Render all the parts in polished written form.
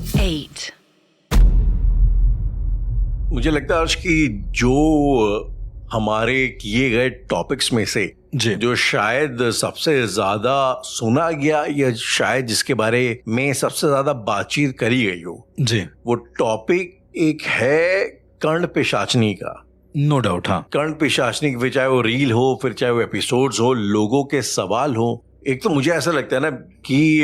8. मुझे लगता है अर्श कि जो हमारे किए गए टॉपिक्स में से जो शायद सबसे ज्यादा सुना गया या शायद जिसके बारे में सबसे ज्यादा बातचीत करी गई हो जी, वो टॉपिक एक है कर्ण पिशाचनी का। No doubt. हाँ, कर्ण पिशाचनी की, चाहे वो रील हो फिर चाहे वो एपिसोड्स हो, लोगों के सवाल हो। एक तो मुझे ऐसा लगता है ना कि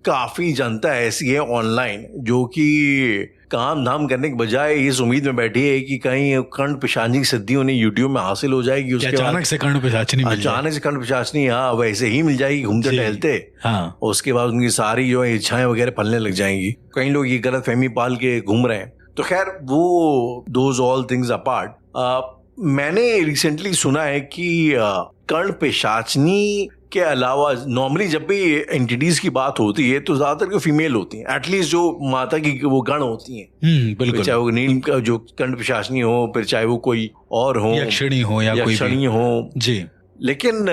काफी जनता ऐसी है ऑनलाइन जो कि काम धाम करने के बजाय इस उम्मीद में बैठी है कि कहीं कर्ण पिशाचनी की सिद्धि उन्हें यूट्यूब में हासिल हो जाएगी, उसके अचानक से कर्ण पिशाचनी मिल जाए। अचानक से कर्ण पिशाचनी हाँ वैसे ही मिल जाएगी घूमते टहलते। हाँ, उसके बाद उनकी सारी जो है इच्छाएं वगैरह फलने लग जाएंगी। कई लोग ये गलत फहमी पाल के घूम रहे हैं। तो खैर वो दोज ऑल थिंग्स अपार्ट, मैंने रिसेंटली सुना है कि कर्ण पिशाचनी के अलावा नॉर्मली जब भी एंटिटीज की बात होती है तो ज्यादातर जो फीमेल होती हैं, एटलीस्ट जो माता की वो गण होती हैं, बिल्कुल, चाहे वो नील का जो कर्ण पिशाचनी हो, फिर चाहे वो कोई और हो, यक्षिणी हो या कोई यक्षिणी हो जी। लेकिन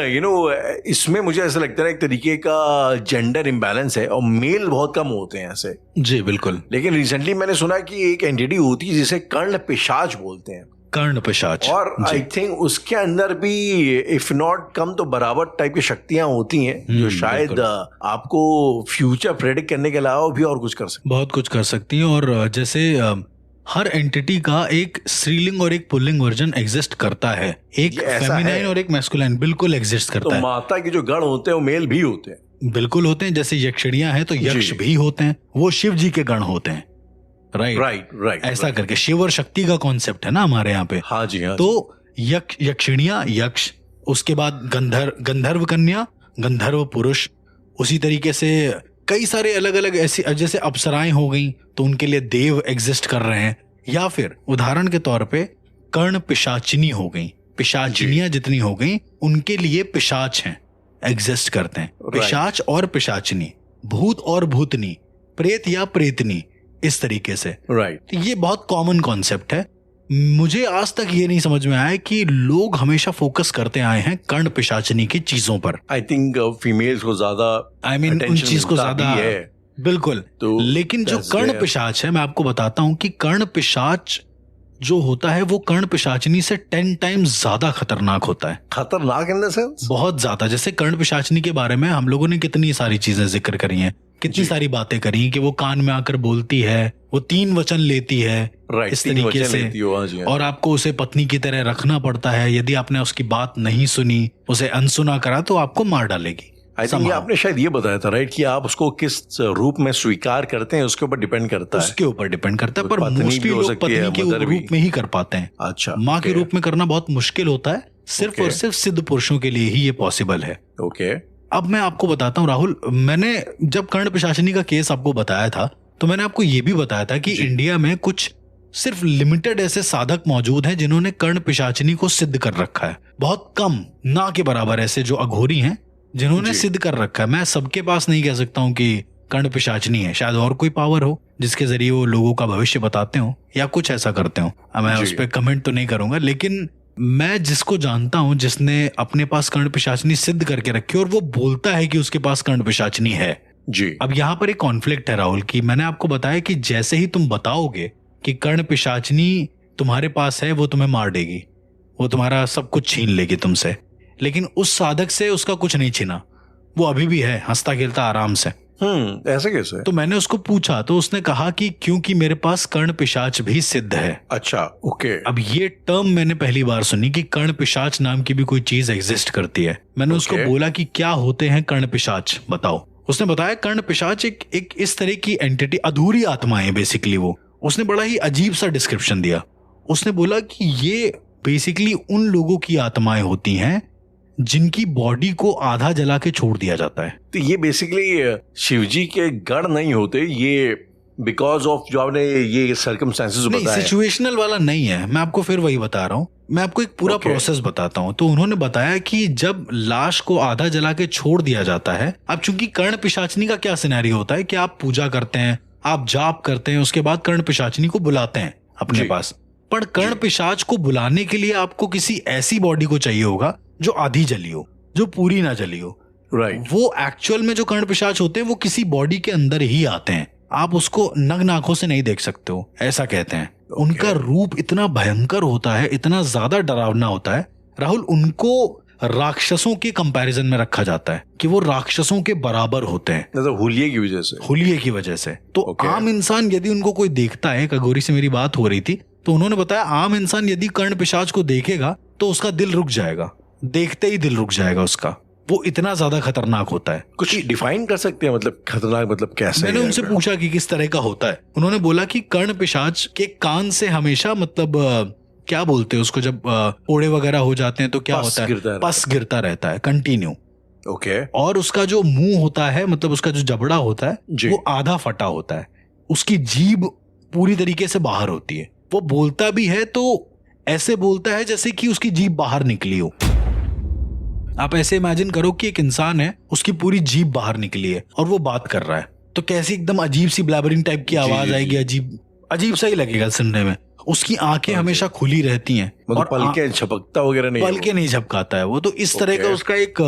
इसमें मुझे ऐसा लगता है एक तरीके का जेंडर इम्बैलेंस है और मेल बहुत कम होते हैं ऐसे। जी बिल्कुल। लेकिन रिसेंटली मैंने सुना कि एक एंटिटी होती है जिसे कर्ण पिशाच बोलते हैं, कर्ण पिशाच, और आई थिंक उसके अंदर भी इफ नॉट कम तो बराबर टाइप की शक्तियां होती हैं जो शायद आपको फ्यूचर प्रेडिक्ट करने के अलावा भी और कुछ कर सकती, बहुत कुछ कर सकती हैं। और जैसे हर एंटिटी का एक स्त्रीलिंग और एक पुल्लिंग वर्जन एग्जिस्ट करता है, एक फेमिनाइन और एक मैस्कुलाइन बिल्कुल एग्जिस्ट करता है। तो माता के जो गण होते हैं वो मेल भी होते हैं, बिल्कुल होते हैं। जैसे यक्षिणियां हैं तो यक्ष भी होते हैं, वो शिव जी के गण होते हैं। राइट, ऐसा करके शिव और शक्ति का कॉन्सेप्ट है ना हमारे यहाँ पे। हाँ जी, हाँ। तो यक्षिणियां यक्ष, उसके बाद गंधर्व कन्या, गंधर्व पुरुष, उसी तरीके से कई सारे अलग अलग ऐसी, जैसे अप्सराएं हो गई तो उनके लिए देव एग्जिस्ट कर रहे हैं, या फिर उदाहरण के तौर पे कर्ण पिशाचिनी हो गई, पिशाचिनियां जितनी हो गई उनके लिए पिशाच हैं, एग्जिस्ट करते हैं। पिशाच और पिशाचिनी, भूत और भूतनी, प्रेत या प्रेतनी, इस तरीके से। तो ये बहुत कॉमन कॉन्सेप्ट है। मुझे आज तक ये नहीं समझ में आया कि लोग हमेशा फोकस करते आए हैं कर्ण पिशाचनी की चीजों पर। आई थिंक फीमेल्स को ज्यादा उन चीज को ज्यादा है, बिल्कुल। तो लेकिन जो कर्ण पिशाच है, मैं आपको बताता हूं कि कर्ण पिशाच जो होता है वो कर्ण पिशाचनी से 10 टाइम्स ज्यादा खतरनाक होता है। खतरनाक इन द सेंस? बहुत ज्यादा। जैसे कर्ण पिशाचनी के बारे में हम लोगों ने कितनी सारी चीजें जिक्र करी हैं, कितनी सारी बातें करी कि वो कान में आकर बोलती है, वो 3 वचन लेती है, इस तरीके से, और आपको उसे पत्नी की तरह रखना पड़ता है। यदि आपने उसकी बात नहीं सुनी, उसे अनसुना करा तो आपको मार डालेगी। आई थिंक आपने शायद ये बताया था राइट, कि आप उसको किस रूप में स्वीकार करते हैं उसके ऊपर डिपेंड करता है। उसके ऊपर डिपेंड करता है, पर मोस्टली लोग पत्नी के रूप में ही कर पाते हैं। अच्छा, माँ के रूप में करना बहुत मुश्किल होता है, सिर्फ और सिर्फ सिद्ध पुरुषों के लिए ही ये पॉसिबल है। ओके, अब मैं आपको बताता हूँ राहुल, मैंने जब कर्ण पिशाचिनी का केस आपको बताया था तो मैंने आपको ये भी बताया था कि इंडिया में कुछ सिर्फ लिमिटेड ऐसे साधक मौजूद हैं जिन्होंने कर्ण पिशाचिनी को सिद्ध कर रखा है। बहुत कम, ना के बराबर ऐसे जो अघोरी हैं जिन्होंने सिद्ध कर रखा है। मैं सबके पास नहीं कह सकता हूँ कि कर्ण पिशाचिनी है, शायद और कोई पावर हो जिसके जरिए वो लोगों का भविष्य बताते हो या कुछ ऐसा करते हो। मैं उस पर कमेंट तो नहीं करूंगा, लेकिन मैं जिसको जानता हूं जिसने अपने पास कर्ण पिशाचिनी सिद्ध करके रखी और वो बोलता है कि उसके पास कर्ण पिशाचिनी है जी। अब यहाँ पर एक कॉन्फ्लिक्ट है राहुल, कि मैंने आपको बताया कि जैसे ही तुम बताओगे कि कर्ण पिशाचिनी तुम्हारे पास है, वो तुम्हें मार देगी, वो तुम्हारा सब कुछ छीन लेगी तुमसे। लेकिन उस साधक से उसका कुछ नहीं छीना, वो अभी भी है, हंसता खेलता आराम से। ऐसे कैसे? तो मैंने उसको पूछा तो उसने कहा कि क्योंकि मेरे पास कर्ण पिशाच भी सिद्ध है। अच्छा, ओके। अब ये टर्म मैंने पहली बार सुनी कि कर्ण पिशाच नाम की भी कोई चीज एग्जिस्ट करती है। मैंने उसको बोला कि क्या होते हैं कर्ण पिशाच, बताओ। उसने बताया कर्ण पिशाच एक इस तरह की एंटिटी, अधूरी आत्मा है बेसिकली वो। उसने बड़ा ही अजीब सा डिस्क्रिप्शन दिया। उसने बोला कि ये बेसिकली उन लोगों की आत्माएं होती हैं जिनकी बॉडी को आधा जला के छोड़ दिया जाता है। तो ये बेसिकली शिवजी के गण नहीं होते, ये बिकॉज ऑफ जो आपने ये सर्कमस्टेंसेस बताया, सिचुएशनल वाला नहीं है। मैं आपको फिर वही बता रहा हूँ, मैं आपको एक पूरा प्रोसेस बताता हूँ। तो उन्होंने बताया कि जब लाश को आधा जला के छोड़ दिया जाता है, अब चूंकि कर्ण पिशाचनी का क्या सिनेरियो होता है कि आप पूजा करते हैं, आप जाप करते हैं, उसके बाद कर्ण पिशाचनी को बुलाते हैं अपने पास। पर कर्ण पिशाच को बुलाने के लिए आपको किसी ऐसी बॉडी को चाहिए होगा जो आधी जली हो, जो पूरी ना जली हो। राइट। वो एक्चुअल में जो कर्ण पिशाच होते हैं वो किसी बॉडी के अंदर ही आते हैं, आप उसको नग्न आंखों से नहीं देख सकते हो, ऐसा कहते हैं। उनका रूप इतना भयंकर होता है, इतना ज्यादा डरावना होता है राहुल, उनको राक्षसों के कंपैरिजन में रखा जाता है कि वो राक्षसों के बराबर होते हैं, मतलब हुलिये की वजह से। हुलिये की वजह से। तो आम इंसान यदि उनको कोई देखता है, कगोरी से मेरी बात हो रही थी तो उन्होंने बताया आम इंसान यदि कर्ण पिशाच को देखेगा तो उसका दिल रुक जाएगा, देखते ही दिल रुक जाएगा उसका, वो इतना ज्यादा खतरनाक होता है। कुछ डिफाइन कर सकते हैं मतलब खतरनाक मतलब कैसे? मैंने उनसे पूछा कि किस तरह का होता है, उन्होंने बोला कि कर्ण पिशाच के कान से हमेशा मतलब क्या बोलते हैं उसको, जब ओड़े वगैरह हो जाते हैं तो क्या होता है, पस गिरता रहता है कंटिन्यू। ओके। और उसका जो मुंह होता है, मतलब उसका जो जबड़ा होता है वो आधा फटा होता है, उसकी जीभ पूरी तरीके से बाहर होती है। वो बोलता भी है तो ऐसे बोलता है जैसे कि उसकी जीभ बाहर निकली हो। आप ऐसे इमेजिन करो कि एक इंसान है, उसकी पूरी जीभ बाहर निकली है और वो बात कर रहा है, तो कैसी एकदम अजीब सी ब्लैबरिंग टाइप की आवाज आएगी, अजीब अजीब सा ही लगेगा सुनने में। उसकी आंखें हमेशा खुली रहती हैं और पलके झपकता वगैरह नहीं, पलके नहीं झपकाता है वो। तो इस तरह का उसका एक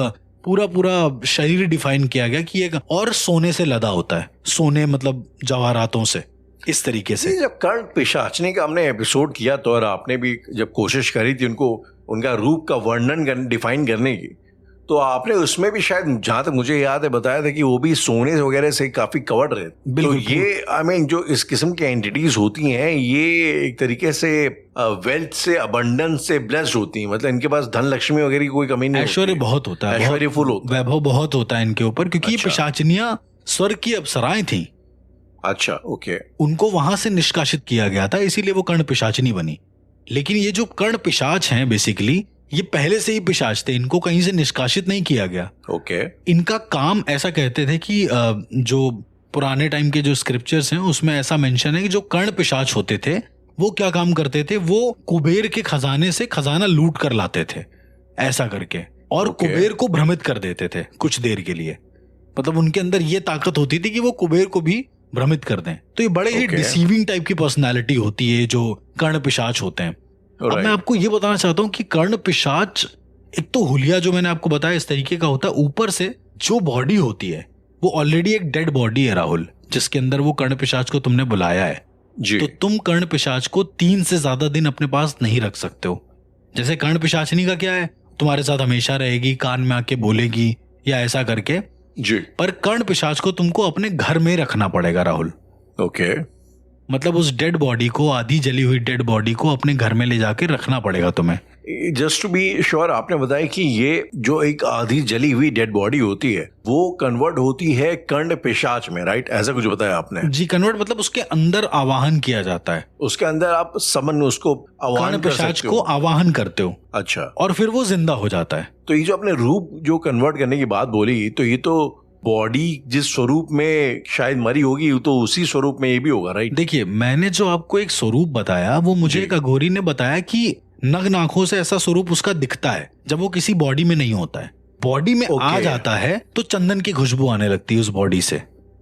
पूरा शरीर डिफाइन किया गया कि एक और सोने से लदा होता है, सोने मतलब जवाहरातों से, इस तरीके से। जब कर्ण पिशाचनी का हमने एपिसोड किया तो और आपने भी जब कोशिश करी थी उनको उनका रूप का वर्णन डिफाइन करने की, तो आपने उसमें भी शायद जहां तक मुझे याद है बताया था कि वो भी सोने वगैरह से काफी कवर्ड रहे। तो ये आई मीन जो इस किस्म की एंटिटीज होती हैं ये एक तरीके से वेल्थ से, अबंडेंस से ब्लेस्ड होती हैं, मतलब इनके पास धन लक्ष्मी वगैरह की कोई कमी नहीं, ऐश्वर्य बहुत होता है, ऐश्वर्यफुल होता है, वैभव बहुत होता है इनके ऊपर, क्योंकि ये पिशाचनियां स्वर्ग की अप्सराएं थी। अच्छा, ओके। उनको वहां से निष्कासित किया गया था, इसीलिए वो कर्ण पिशाचनी बनी। लेकिन ये जो कर्ण पिशाच हैं बेसिकली ये पहले से ही पिशाच थे, इनको कहीं से निष्कासित नहीं किया गया। ओके। इनका काम, ऐसा कहते थे कि जो पुराने टाइम के जो स्क्रिप्चर्स हैं उसमें ऐसा मेंशन है कि जो कर्ण पिशाच होते थे वो क्या काम करते थे, वो कुबेर के खजाने से खजाना लूट कर लाते थे ऐसा करके, और कुबेर को भ्रमित कर देते थे कुछ देर के लिए। मतलब उनके अंदर ये ताकत होती थी कि वो कुबेर को भी भ्रमित कर दें। तो ये बड़े ही डिसीविंग टाइप की पर्सनालिटी होती है जो कर्ण पिशाच होते हैं। अब मैं आपको ये बताना चाहता हूँ कि कर्ण पिशाच एक तो हुलिया जो मैंने आपको बताया इस तरीके का होता है, ऊपर से जो बॉडी होती है वो ऑलरेडी एक डेड बॉडी है राहुल, जिसके अंदर वो कर्ण पिशाच को तुमने बुलाया है जी। तो तुम कर्ण पिशाच को 3 से ज्यादा दिन अपने पास नहीं रख सकते हो। जैसे कर्ण पिशाचनी का क्या है, तुम्हारे साथ हमेशा रहेगी, कान में आके बोलेगी या ऐसा करके जी। पर कर्ण पिशाच को तुमको अपने घर में रखना पड़ेगा राहुल। ओके। मतलब उस डेड बॉडी को, आधी जली हुई डेड बॉडी को अपने घर में ले जाके रखना पड़ेगा तुम्हें। जस्ट टू बी श्योर, आपने बताया कि ये जो एक आधी जली हुई डेड बॉडी होती है वो कन्वर्ट होती है कर्ण पिशाच में, राइट? ऐसा कुछ बताया आपने जी। कन्वर्ट मतलब उसके अंदर आवाहन किया जाता है, उसके अंदर आप समन उसको आवाहन कर सकते हो, पिशाच को आवाहन करते हो। अच्छा। और फिर वो जिंदा हो जाता है। तो ये जो आपने रूप जो कन्वर्ट करने की बात बोली, तो ये तो बॉडी जिस स्वरूप में शायद मरी होगी तो उसी स्वरूप में ये भी होगा, राइट? देखिए, मैंने जो आपको एक स्वरूप बताया वो मुझे एक अघोरी ने बताया कि नग्न आंखों से ऐसा स्वरूप उसका दिखता है जब वो किसी बॉडी में नहीं होता है। बॉडी में आ जाता है तो चंदन की खुशबू आने लगती है उस बॉडी से,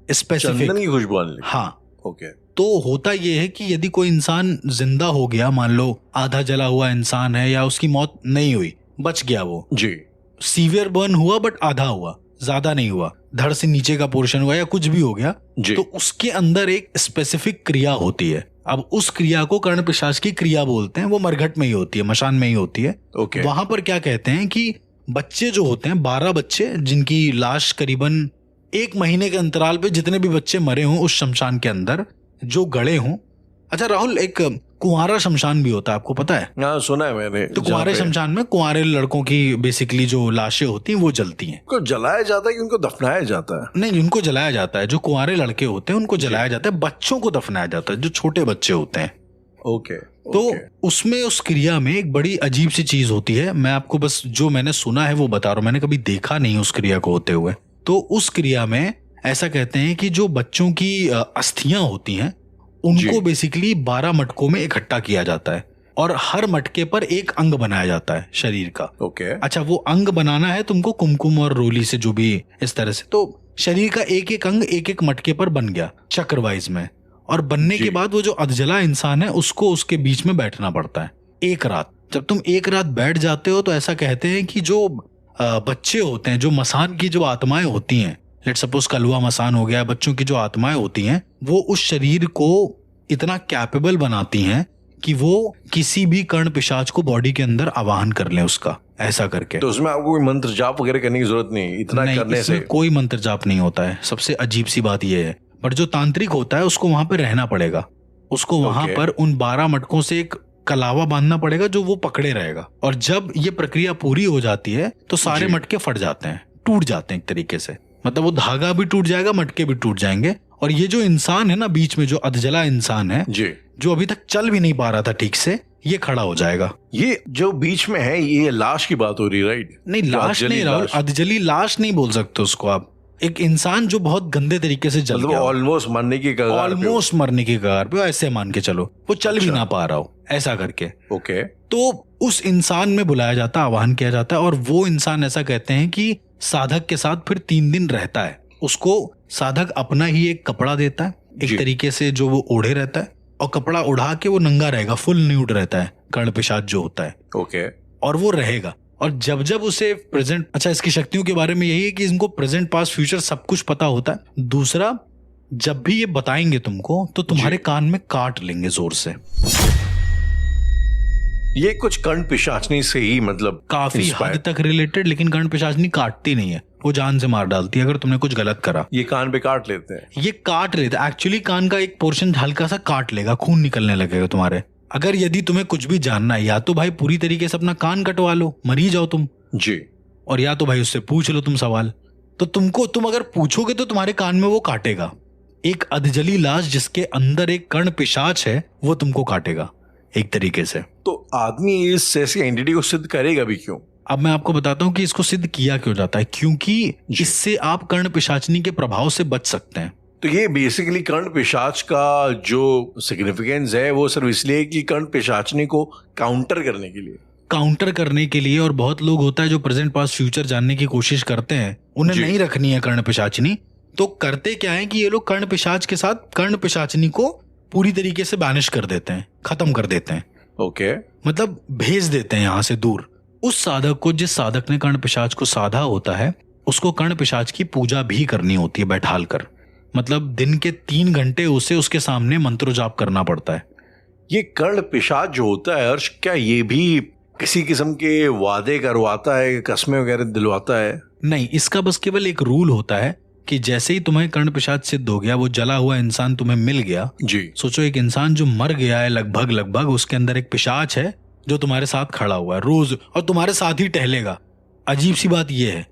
स्पेसिफिक चंदन की खुशबू आने लगती है। हाँ, ओके। तो होता ये है कि यदि कोई इंसान जिंदा हो गया, मान लो आधा जला हुआ इंसान है या उसकी मौत नहीं हुई, बच गया वो जी, सीवियर बर्न हुआ बट आधा हुआ, ज्यादा नहीं हुआ, धड़ से नीचे का पोर्शन हुआ या कुछ भी हो गया, तो उसके अंदर एक स्पेसिफिक क्रिया होती है। अब उस क्रिया को कर्ण पिशाच की क्रिया बोलते हैं, वो मरघट में ही होती है, मशान में ही होती है। वहां पर क्या कहते हैं कि बच्चे जो होते हैं, 12 बच्चे जिनकी लाश करीबन 1 महीने के अंतराल पे जितने भी बच्चे मरे हों उस शमशान के अंदर जो गड़े हों। अच्छा राहुल, एक कुंवारा शमशान भी होता है, आपको पता है? हाँ, सुना है मैंने। तो कुंवारे शमशान में कुंवारे लड़कों की बेसिकली जो लाशें होती हैं वो जलती हैं। उनको जलाया जाता है कि उनको दफनाया जाता है? नहीं, उनको जलाया जाता है। जो कुंवारे लड़के होते हैं उनको जलाया जाता है, बच्चों को दफनाया जाता है जो छोटे बच्चे होते हैं। ओके। तो उसमें उस क्रिया में एक बड़ी अजीब सी चीज होती है। मैं आपको बस जो मैंने सुना है वो बता रहा हूँ, मैंने कभी देखा नहीं उस क्रिया को होते हुए। तो उस क्रिया में ऐसा कहते हैं कि जो बच्चों की अस्थियां होती हैं उनको बेसिकली 12 मटकों में इकट्ठा किया जाता है और हर मटके पर एक अंग बनाया जाता है शरीर का। ओके। अच्छा, वो अंग बनाना है तुमको कुमकुम और रोली से, जो भी इस तरह से। तो शरीर का एक एक अंग एक एक मटके पर बन गया चक्रवाइज में, और बनने के बाद वो जो अधजला इंसान है उसको उसके बीच में बैठना पड़ता है 1 रात। जब तुम 1 रात बैठ जाते हो तो ऐसा कहते हैं कि जो बच्चे होते हैं, जो मसान की जो आत्माएं होती हैं, लेट्स सपोज कलवा मसान हो गया, बच्चों की जो आत्माएं होती हैं वो उस शरीर को इतना कैपेबल बनाती हैं कि वो किसी भी कर्ण पिशाच को बॉडी के अंदर आवाहन कर लें उसका, ऐसा करके। तो उसमें आपको कोई मंत्र जाप वगैरह करने की जरूरत नहीं, इतना नहीं, करने से कोई मंत्र जाप नहीं होता है। सबसे अजीब सी बात यह है। पर जो तांत्रिक होता है उसको वहां पर रहना पड़ेगा, उसको वहां पर उन 12 मटकों से एक कलावा बांधना पड़ेगा जो वो पकड़े रहेगा। और जब ये प्रक्रिया पूरी हो जाती है तो सारे मटके फट जाते हैं, टूट जाते हैं एक तरीके से। मतलब वो धागा भी टूट जाएगा, मटके भी टूट जाएंगे। और ये जो इंसान है ना बीच में, जो अधजला इंसान है जी, जो अभी तक चल भी नहीं पा रहा था ठीक से, ये खड़ा हो जाएगा। ये जो बीच में है ये लाश की बात हो रही, राइट? नहीं, लाश नहीं राहुल, अधजली लाश नहीं बोल सकते उसको आप। एक इंसान जो बहुत गंदे तरीके से जल गया, ऑलमोस्ट मरने की कगार पे, ऑलमोस्ट मरने की कगार पे, ऐसे मान के चलो वो चल भी ना पा रहा हो, ऐसा करके। ओके। तो उस इंसान में बुलाया जाता है, आवाहन किया जाता है। और वो इंसान, ऐसा कहते हैं कि साधक के साथ फिर 3 दिन रहता है। उसको साधक अपना ही एक कपड़ा देता है एक तरीके से, जो वो ओढ़े रहता है, और कपड़ा उड़ा के वो नंगा रहेगा, फुल न्यूड रहता है कर्ण पिशाच जो होता है। ओके। और वो रहेगा। और जब जब उसे प्रेजेंट, अच्छा इसकी शक्तियों के बारे में यही है कि इनको प्रेजेंट पास्ट फ्यूचर सब कुछ पता होता है। दूसरा, जब भी ये बताएंगे तुमको तो तुम्हारे कान में काट लेंगे जोर से। ये कुछ कर्ण पिशाचनी से ही मतलब काफी हद तक रिलेटेड, लेकिन कर्ण पिशाचनी काटती नहीं है, वो जान से मार डालती है अगर तुमने कुछ गलत करा। ये कान पे काट लेते हैं, ये काट लेते हैं एक्चुअली, कान का एक पोर्शन हल्का सा काट लेगा, खून निकलने लगेगा तुम्हारे। अगर यदि तुम्हें कुछ भी जानना है, या तो भाई पूरी तरीके से अपना कान कटवा लो, मरी जाओ तुम जी, और या तो भाई उससे पूछ लो तुम सवाल। तो तुम अगर पूछोगे तो तुम्हारे कान में वो काटेगा। एक अधजली लाश जिसके अंदर एक कर्ण पिशाच है वो तुमको काटेगा एक तरीके से। तो आदमी इस ऐसी एंटिटी को सिद्ध करेगा भी क्यों? अब मैं आपको बताता हूँ कि इसको सिद्ध किया क्यों जाता है। क्योंकि इससे आप कर्ण पिशाचनी के प्रभाव से बच सकते हैं। तो ये बेसिकली कर्ण पिशाच का जो सिग्निफिकेंस है वो सिर्फ इसलिए कि कर्ण पिशाचनी को काउंटर करने के लिए। और बहुत लोग होता है जो प्रेजेंट पास्ट फ्यूचर जानने की कोशिश करते हैं, उन्हें नहीं रखनी है कर्ण पिशाचनी। तो करते क्या है कि ये लोग कर्ण पिशाच के साथ कर्ण पिशाचनी को पूरी तरीके से बैनिश कर देते हैं, खत्म कर देते हैं। ओके। मतलब भेज देते हैं यहाँ से दूर। उस साधक को, जिस साधक ने कर्ण पिशाच को साधा होता है, उसको कर्ण पिशाच की पूजा भी करनी होती है बैठाल कर। मतलब दिन के 3 घंटे उसे उसके सामने मंत्र जाप करना पड़ता है। ये कर्ण पिशाच जो होता है हर्ष, क्या ये भी किसी किस्म के वादे करवाता है, कस्में वगैरह दिलवाता है? नहीं, इसका बस केवल एक रूल होता है कि जैसे ही तुम्हें कर्ण पिशाच सिद्ध हो गया, वो जला हुआ इंसान तुम्हें मिल गया जी, सोचो एक इंसान जो मर गया है लगभग, उसके अंदर एक पिशाच है जो तुम्हारे साथ खड़ा हुआ है रोज और तुम्हारे साथ ही टहलेगा। अजीब सी बात यह है,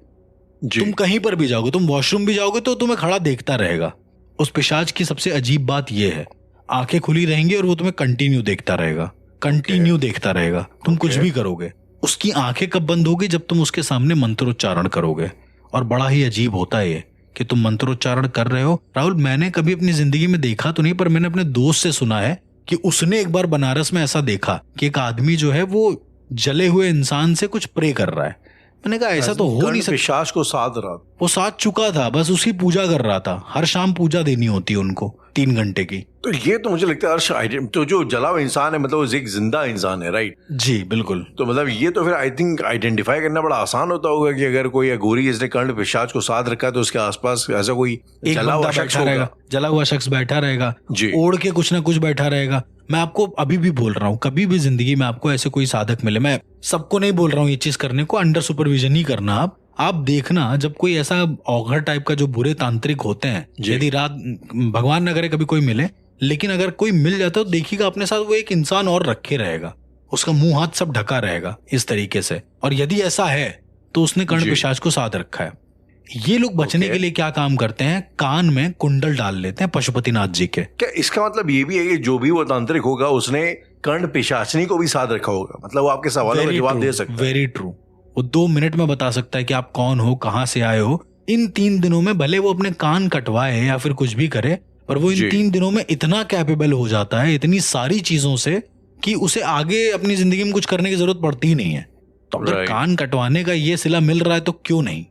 तुम कहीं पर भी जाओगे, तुम वॉशरूम भी जाओगे तो तुम्हें खड़ा देखता रहेगा। उस पिशाच की सबसे अजीब बात यह है, आंखें खुली रहेंगी और वो तुम्हें कंटिन्यू देखता रहेगा, देखता रहेगा। तुम कुछ भी करोगे, उसकी आंखें कब बंद होगी? जब तुम उसके सामने मंत्रोच्चारण करोगे। और बड़ा ही अजीब होता है ये कि तुम मंत्रोच्चारण कर रहे हो। राहुल, मैंने कभी अपनी जिंदगी में देखा तो नहीं, पर मैंने अपने दोस्त से सुना है कि उसने एक बार बनारस में ऐसा देखा कि एक आदमी जो है वो जले हुए इंसान से कुछ प्रे कर रहा है। मैंने कहा ऐसा तो हो नहीं सकता। पिशाच को साध रहा, वो साथ चुका था, बस उसकी पूजा कर रहा था। हर शाम पूजा देनी होती है उनको 3 घंटे की। तो ये तो मुझे लगता है तो जो जला हुआ इंसान है मतलब वो एक जिंदा इंसान है, राइट? जी बिल्कुल। तो मतलब ये तो फिर आई थिंक आइडेंटिफाई करना बड़ा आसान होता होगा कि अगर कोई अघोरी इसने कर्ण पिशाच को साध रखा है तो उसके आसपास ऐसा कोई जला हुआ शख्स रहेगा, जला हुआ शख्स बैठा रहेगा, ओढ़ के कुछ ना कुछ बैठा रहेगा। मैं आपको अभी भी बोल रहा हूँ, कभी भी जिंदगी में आपको ऐसे कोई साधक मिले, मैं सबको नहीं बोल रहा हूँ ये चीज करने को, अंडर सुपरविजन ही करना। आप देखना, जब कोई ऐसा औघड़ टाइप का जो बुरे तांत्रिक होते हैं, यदि रात, भगवान न करे कभी कोई मिले, लेकिन अगर कोई मिल जाता है तो देखिएगा अपने साथ वो एक इंसान और रखे रहेगा, उसका मुंह हाथ सब ढका रहेगा इस तरीके से। और यदि ऐसा है तो उसने कर्ण पिशाच को साध रखा है। ये लोग बचने के लिए क्या काम करते हैं, कान में कुंडल डाल लेते हैं पशुपतिनाथ जी के। क्या इसका मतलब ये भी है कि जो भी वो तांत्रिक होगा उसने कर्ण पिशाचनी को भी साध रखा होगा? मतलब वो आपके सवालों का जवाब दे सकता है। Very true. वो 2 मिनट में बता सकता है कि आप कौन हो, कहां से आए हो। इन 3 दिनों में भले वो अपने कान कटवाए या फिर कुछ भी करे, पर वो इन 3 दिनों में इतना कैपेबल हो जाता है इतनी सारी चीजों से कि उसे आगे अपनी जिंदगी में कुछ करने की जरूरत पड़ती ही नहीं है। तो अगर कान कटवाने का ये सिला मिल रहा है तो क्यों नहीं,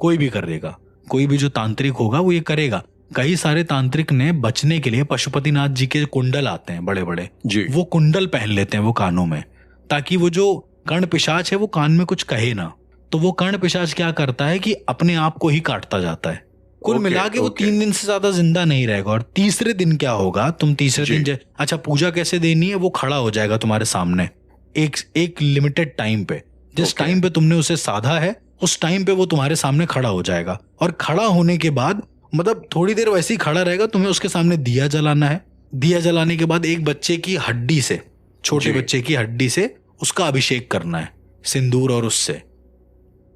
कोई भी करेगा। कोई भी जो तांत्रिक होगा वो ये करेगा। कई सारे तांत्रिक ने बचने के लिए पशुपतिनाथ जी के कुंडल आते हैं बड़े बड़े, वो कुंडल पहन लेते हैं वो कानों में, ताकि वो जो कर्ण पिशाच है वो कान में कुछ कहे ना। तो वो कर्ण पिशाच क्या करता है कि अपने आप को ही काटता जाता है, कुल मिला के वो 3 दिन से ज्यादा जिंदा नहीं रहेगा। और तीसरे दिन क्या होगा, तुम तीसरे दिन अच्छा पूजा कैसे देनी है, वो खड़ा हो जाएगा तुम्हारे सामने एक लिमिटेड टाइम पे। जिस टाइम पे तुमने उसे साधा है उस टाइम पे वो तुम्हारे सामने खड़ा हो जाएगा। और खड़ा होने के बाद मतलब थोड़ी देर वैसे ही खड़ा रहेगा, तुम्हें उसके सामने दिया जलाना है। दिया जलाने के बाद एक बच्चे की हड्डी से, छोटे बच्चे की हड्डी से उसका अभिषेक करना है सिंदूर और उससे।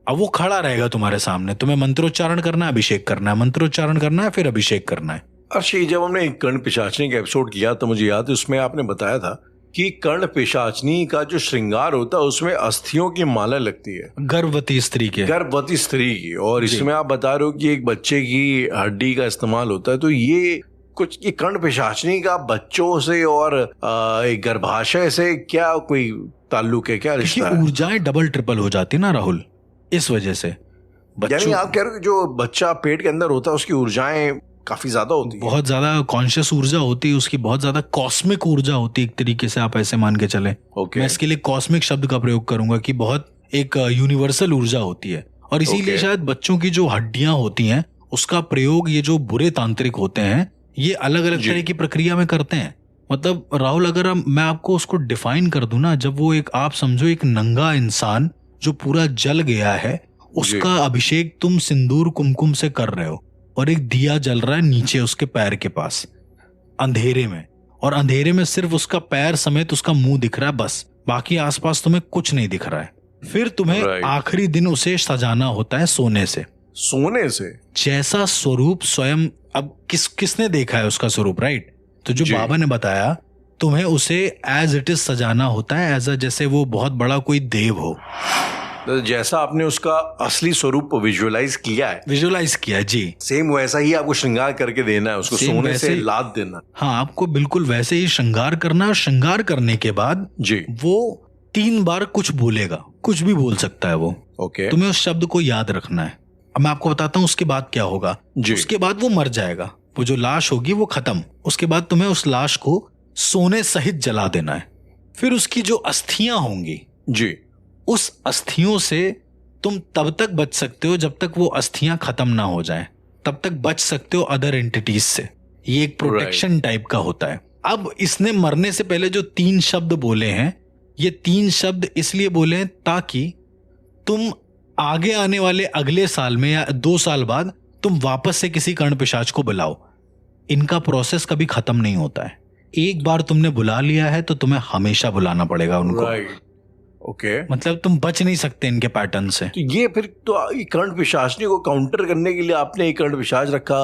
अब वो खड़ा रहेगा तुम्हारे सामने, तुम्हें मंत्रोच्चारण करना है, अभिषेक करना है, मंत्रोच्चारण करना है, फिर अभिषेक करना है। अर्शी, जब हमने कर्ण पिशाचनी का एपिसोड किया तो मुझे याद है उसमें आपने बताया था कि कर्ण पिशाचनी का जो श्रृंगार होता है उसमें अस्थियों की माला लगती है, गर्भवती स्त्री की। और इसमें आप बता रहे हो कि एक बच्चे की हड्डी का इस्तेमाल होता है। तो ये कुछ ये कर्ण पिशाचनी का बच्चों से और एक गर्भाशय से क्या कोई ताल्लुक है, क्या रिश्ता है? ऊर्जाएं डबल ट्रिपल हो जाती है ना राहुल, इस वजह से। यानी आप कह रहे हो कि जो बच्चा पेट के अंदर होता है उसकी ऊर्जाएं काफी ज्यादा होती है, बहुत ज्यादा कॉन्शियस ऊर्जा होती है उसकी, बहुत ज्यादा कॉस्मिक ऊर्जा होती है एक तरीके से, आप ऐसे मान के चले। मैं इसके लिए कॉस्मिक शब्द का प्रयोग करूंगा कि बहुत एक यूनिवर्सल ऊर्जा होती है। और इसीलिए शायद बच्चों की जो हड्डियां होती हैं उसका प्रयोग ये जो बुरे तांत्रिक होते हैं ये अलग अलग तरह की प्रक्रिया में करते हैं। मतलब राहुल, अगर मैं आपको उसको डिफाइन कर दूं ना, जब वो एक, आप समझो एक नंगा इंसान जो पूरा जल गया है उसका अभिषेक तुम सिंदूर कुमकुम से कर रहे हो और एक दिया जल रहा है नीचे उसके पैर के पास अंधेरे में, और अंधेरे में सिर्फ उसका पैर समेत उसका मुंह दिख रहा है, बस बाकी आसपास तुम्हें कुछ नहीं दिख रहा है। फिर तुम्हें आखिरी दिन उसे सजाना होता है सोने से जैसा स्वरूप स्वयं। अब किसने देखा है उसका स्वरूप, राइट? तो जो बाबा ने बताया तुम्हें उसे एज इट इज सजाना होता है, एज जैसे वो बहुत बड़ा कोई देव हो। तो जैसा आपने उसका असली स्वरूप विजुअलाइज किया है जी, सेम वैसा ही आपको श्रृंगार करके देना है उसको, सोने से लाद देना। हाँ, आपको बिल्कुल वैसे ही श्रृंगार करना है। श्रृंगार करने के बाद जी वो 3 बार कुछ बोलेगा, कुछ भी बोल सकता है वो। तुम्हें उस शब्द को याद रखना है। अब मैं आपको बताता हूँ उसके बाद क्या होगा। उसके बाद वो मर जाएगा, वो जो लाश होगी वो खत्म। उसके बाद तुम्हें उस लाश को सोने सहित जला देना है। फिर उसकी जो अस्थियां होंगी जी, उस अस्थियों से तुम तब तक बच सकते हो जब तक वो अस्थियां खत्म ना हो जाएं, तब तक बच सकते हो अदर एंटिटीज से। ये एक प्रोटेक्शन टाइप का होता है। अब इसने मरने से पहले जो 3 शब्द बोले हैं, ये 3 शब्द इसलिए बोले हैं ताकि तुम आगे आने वाले अगले साल में या 2 साल बाद तुम वापस से किसी कर्ण पिशाच को बुलाओ। इनका प्रोसेस कभी खत्म नहीं होता है। एक बार तुमने बुला लिया है तो तुम्हें हमेशा बुलाना पड़ेगा उनको। मतलब तुम बच नहीं सकते इनके पैटर्न से। तो ये फिर तो कर्ण पिशाचनी को काउंटर करने के लिए आपने एक कर्ण पिशाच रखा,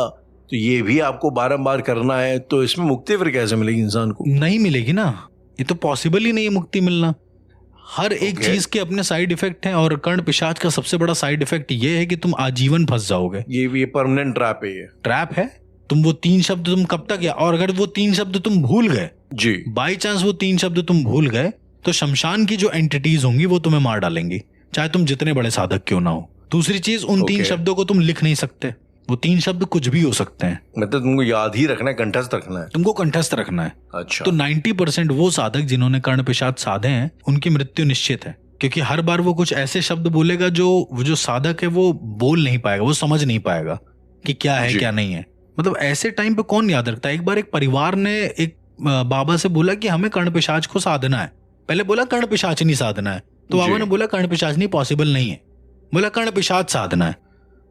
तो ये भी आपको बारंबार करना है, तो इसमें मुक्ति फिर कैसे मिलेगी इंसान को? नहीं मिलेगी ना, ये तो पॉसिबल ही नहीं है मुक्ति मिलना। हर एक चीज के अपने साइड इफेक्ट हैं, और कर्ण पिशाच का सबसे बड़ा साइड इफेक्ट ये है कि तुम आजीवन फंस जाओगे। ये परमानेंट ट्रैप है, ये ट्रैप है। तुम वो 3 शब्द तुम कब तक, या और अगर वो 3 शब्द तुम भूल गए जी, बाई चांस वो 3 शब्द तुम भूल गए, तो शमशान की जो एंटिटीज होंगी वो तुम्हें मार डालेंगी, चाहे तुम जितने बड़े साधक क्यों ना हो। दूसरी चीज, उन 3 शब्दों को तुम लिख नहीं सकते। वो 3 शब्द कुछ भी हो सकते हैं। मतलब तुमको याद ही रखना है, कंठस्थ रखना है, तुमको कंठस्थ रखना है। अच्छा। तो 90% वो साधक जिन्होंने कर्ण पिशाच साधे हैं उनकी मृत्यु निश्चित है, क्योंकि हर बार वो कुछ ऐसे शब्द बोलेगा जो साधक है वो बोल नहीं पाएगा, वो समझ नहीं पाएगा कि क्या है क्या नहीं है। मतलब ऐसे टाइम पे कौन याद रखता है। एक बार एक परिवार ने एक बाबा से बोला कि हमें कर्ण पिशाच को साधना है। पहले बोला कर्ण पिशाचनी साधना है, तो बाबा ने बोला कर्ण पिशाचनी पॉसिबल नहीं है, बोला कर्ण पिशाच साधना है।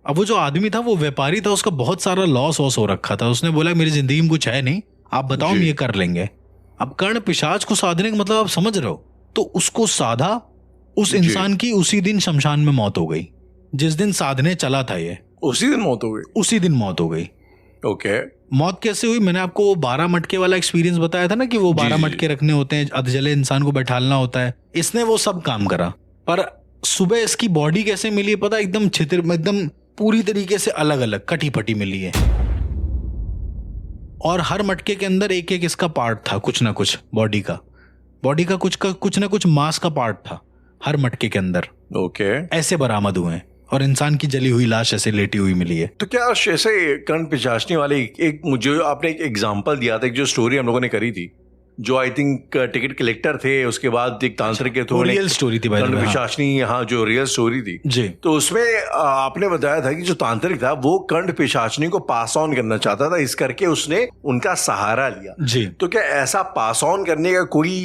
अब वो जो आदमी था वो व्यापारी था, उसका बहुत सारा लॉस हो रखा था। उसने बोला मेरी जिंदगी में कुछ है नहीं, आप बताओ हम ये कर लेंगे। अब कर्ण पिशाच को साधने का मतलब आप समझ रहे हो। तो उसको साधा, उस इंसान की उसी दिन शमशान में मौत हो गई। जिस दिन साधने चला था ये, उसी दिन मौत हो गई। उसी दिन मौत हो गई। ओके। मौत कैसे हुई? मैंने आपको 12 मटके वाला एक्सपीरियंस बताया था ना, कि वो 12 मटके रखने होते हैं, अधजले इंसान को बैठालना होता है। इसने वो सब काम करा, पर सुबह इसकी बॉडी कैसे मिली है पता? एकदम छितर, एकदम पूरी तरीके से अलग अलग कटी फटी मिली है। और हर मटके के अंदर एक एक इसका पार्ट था, कुछ ना कुछ बॉडी का कुछ ना कुछ मांस का पार्ट था हर मटके के अंदर। ओके। ऐसे बरामद हुए हैं, और इंसान की जली हुई लाश ऐसे लेटी हुई मिली है। तो क्या ऐसे कर्ण पिशाचनी वाले एक मुझे आपने एक एग्जांपल दिया था, एक जो स्टोरी हम लोगों ने करी थी जो आई थिंक टिकट कलेक्टर थे, उसके बाद एक तांत्रिक के थ्रू रियल स्टोरी थी कर्ण पिशाचनी, हाँ जो रियल स्टोरी थी जी। तो उसमें आपने बताया था कि जो तांत्रिक था वो कर्ण पिशाचनी को पास ऑन करना चाहता था, इस करके उसने उनका सहारा लिया जी। तो क्या ऐसा पास ऑन करने का कोई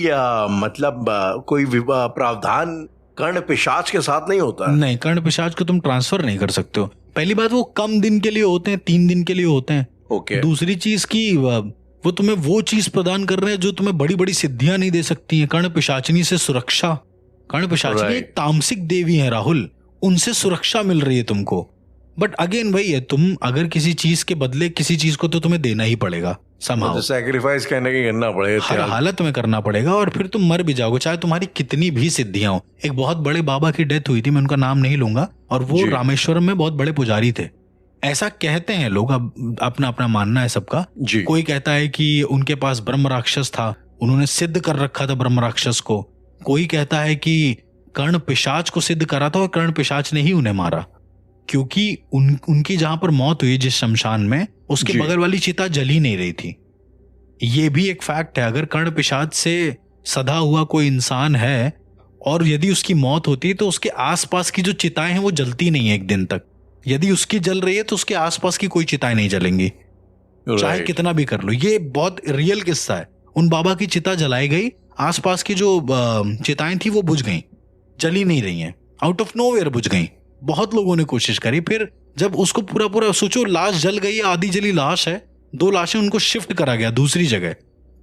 मतलब कोई प्रावधान कर्ण पिशाच के साथ नहीं होता? नहीं, कर्ण पिशाच को तुम ट्रांसफर नहीं कर सकते हो। पहली बात, वो कम दिन के लिए होते हैं, 3 दिन के लिए होते हैं। ओके। दूसरी चीज की वो तुम्हें वो चीज प्रदान कर रहे हैं जो तुम्हें बड़ी बड़ी सिद्धियां नहीं दे सकती हैं। कर्ण पिशाचिनी से सुरक्षा, कर्ण पिशाचिनी एक तामसिक देवी है राहुल, उनसे सुरक्षा मिल रही है तुमको। बट अगेन वही है, तुम अगर किसी चीज के बदले किसी चीज को तो तुम्हें देना ही पड़ेगा, तो सैक्रिफाइस करना पड़ेगा, हर हालत में करना पड़ेगा, और फिर तुम मर भी जाओगे चाहे तुम्हारी कितनी भी सिद्धियां हो। एक बहुत बड़े बाबा की डेथ हुई थी, मैं उनका नाम नहीं लूंगा, और वो रामेश्वरम में बहुत बड़े पुजारी थे, ऐसा कहते हैं लोग, अब अपना अपना मानना है सबका। कोई कहता है कि उनके पास ब्रह्म राक्षस था, उन्होंने सिद्ध कर रखा था ब्रह्म राक्षस को। कोई कहता है कि कर्ण पिशाच को सिद्ध करा था और कर्ण पिशाच ने ही उन्हें मारा, क्योंकि उनकी जहां पर मौत हुई जिस शमशान में, उसके बगल वाली चिता जल ही नहीं रही थी। ये भी एक फैक्ट है। अगर कर्ण पिशाच से सधा हुआ कोई इंसान है और यदि उसकी मौत होती है तो उसके आसपास की जो चिताएं हैं वो जलती नहीं है एक दिन तक। यदि उसकी जल रही है तो उसके आसपास की कोई चिताएं नहीं जलेंगी, चाहे कितना भी कर लो। ये बहुत रियल किस्सा है। उन बाबा की चिता जलाई गई, आसपास की जो चिताएं थी वो बुझ गई, जली नहीं रही हैं, आउट ऑफ नोवेयर बुझ गई। बहुत लोगों ने कोशिश करी, फिर जब उसको पूरा सोचो, लाश जल गई, आधी जली लाश है, 2 लाशें उनको शिफ्ट करा गया दूसरी जगह,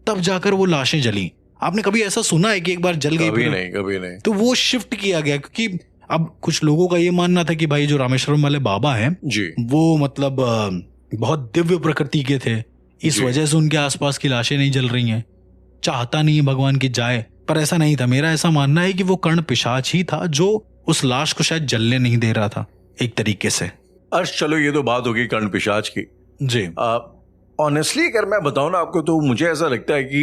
तब जाकर वो लाशें जली। आपने कभी ऐसा सुना है कि एक बार जल गई? कभी नहीं। तो वो शिफ्ट किया गया, क्योंकि अब कुछ लोगों का ये मानना था कि भाई जो रामेश्वरम वाले बाबा हैं जी, वो मतलब बहुत दिव्य प्रकृति के थे, इस वजह से उनके आसपास की लाशें नहीं जल रही हैं, चाहता नहीं है भगवान की जाए। पर ऐसा नहीं था। मेरा ऐसा मानना है कि वो कर्ण पिशाच ही था जो उस लाश को शायद जलने नहीं दे रहा था एक तरीके से। अर्श, चलो ये तो बात होगी कर्ण पिशाच की जी। ऑनेस्टली अगर मैं बताऊं ना आपको, तो मुझे ऐसा लगता है कि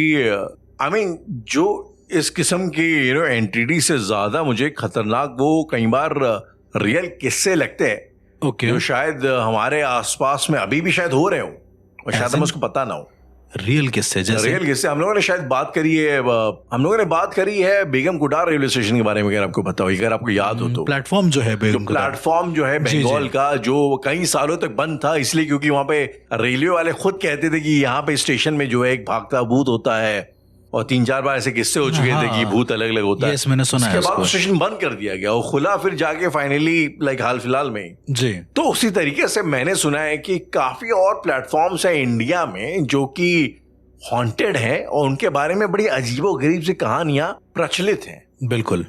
आई मीन जो इस किस्म की एंटिटी से ज्यादा मुझे खतरनाक वो कई बार रियल किस्से लगते हैं। ओके। जो शायद हमारे आसपास में अभी भी शायद हो रहे हो और शायद हमें उसको पता ना हो। रियल किस्से जैसे? रियल किस्से हम लोगों ने शायद बात करी है, बेगम कुटार रेलवे स्टेशन के बारे में, अगर आपको पता हो, अगर आपको याद हो तो। प्लेटफॉर्म जो है प्लेटफॉर्म जो है बंगाल का, जो कई सालों तक बंद था, इसलिए क्योंकि वहां पे रेलवे वाले खुद कहते थे कि यहाँ पे स्टेशन में जो है एक भागता भूत होता है, और 3-4 बार ऐसे किस्से हो चुके थे कि भूत अलग अलग होता है। मैंने सुना है। उसके बाद स्टेशन बंद कर दिया गया और खुला फिर जाके फाइनली लाइक हाल फिलहाल में जी। तो उसी तरीके से मैंने सुना है कि काफी और प्लेटफॉर्म्स है इंडिया में जो कि हॉन्टेड है और उनके बारे में बड़ी अजीबोगरीब सी कहानियां प्रचलित हैं। बिल्कुल।